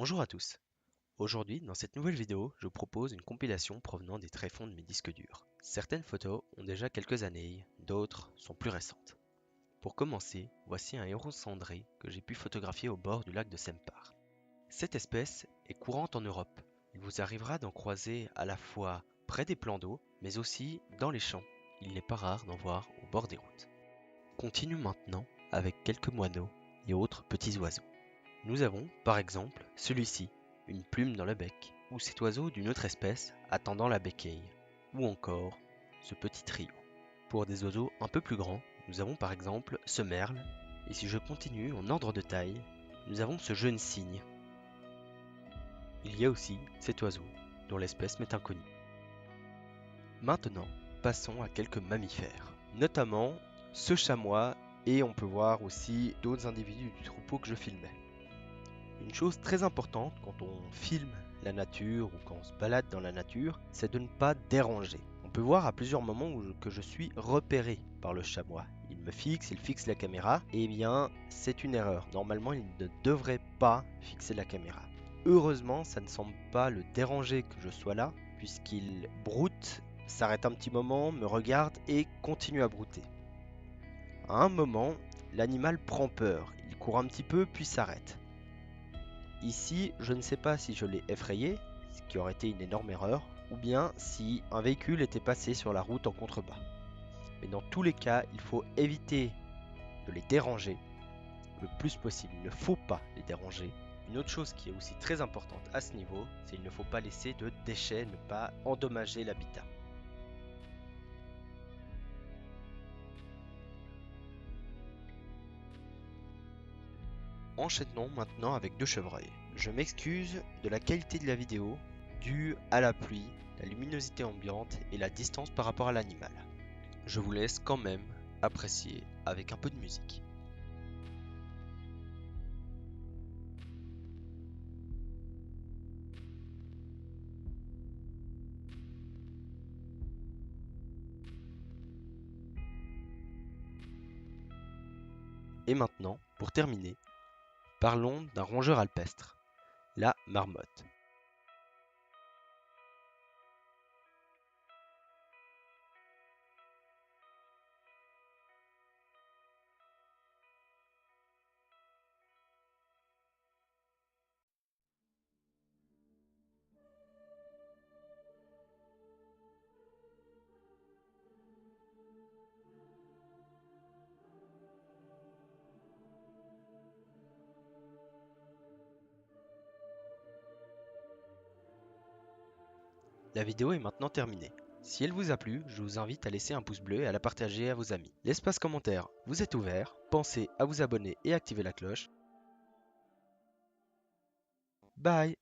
Bonjour à tous. Aujourd'hui, dans cette nouvelle vidéo, je vous propose une compilation provenant des tréfonds de mes disques durs. Certaines photos ont déjà quelques années, d'autres sont plus récentes. Pour commencer, voici un héron cendré que j'ai pu photographier au bord du lac de Sempar. Cette espèce est courante en Europe. Il vous arrivera d'en croiser à la fois près des plans d'eau, mais aussi dans les champs. Il n'est pas rare d'en voir au bord des routes. Continue maintenant avec quelques moineaux et autres petits oiseaux. Nous avons, par exemple, celui-ci, une plume dans le bec, ou cet oiseau d'une autre espèce attendant la béquille, ou encore ce petit trio. Pour des oiseaux un peu plus grands, nous avons par exemple ce merle, et si je continue en ordre de taille, nous avons ce jeune cygne. Il y a aussi cet oiseau, dont l'espèce m'est inconnue. Maintenant, passons à quelques mammifères, notamment ce chamois, et on peut voir aussi d'autres individus du troupeau que je filmais. Une chose très importante quand on filme la nature ou quand on se balade dans la nature, c'est de ne pas déranger. On peut voir à plusieurs moments que je suis repéré par le chamois. Il me fixe, il fixe la caméra, et bien c'est une erreur. Normalement, il ne devrait pas fixer la caméra. Heureusement, ça ne semble pas le déranger que je sois là, puisqu'il broute, s'arrête un petit moment, me regarde et continue à brouter. À un moment, l'animal prend peur. Il court un petit peu puis s'arrête. Ici, je ne sais pas si je l'ai effrayé, ce qui aurait été une énorme erreur, ou bien si un véhicule était passé sur la route en contrebas. Mais dans tous les cas, il faut éviter de les déranger le plus possible. Il ne faut pas les déranger. Une autre chose qui est aussi très importante à ce niveau, c'est qu'il ne faut pas laisser de déchets, ne pas endommager l'habitat. Enchaînons maintenant avec deux chevreuils. Je m'excuse de la qualité de la vidéo due à la pluie, la luminosité ambiante et la distance par rapport à l'animal. Je vous laisse quand même apprécier avec un peu de musique. Et maintenant, pour terminer, parlons d'un rongeur alpestre, la marmotte. La vidéo est maintenant terminée. Si elle vous a plu, je vous invite à laisser un pouce bleu et à la partager à vos amis. L'espace commentaire vous est ouvert, pensez à vous abonner et activer la cloche. Bye!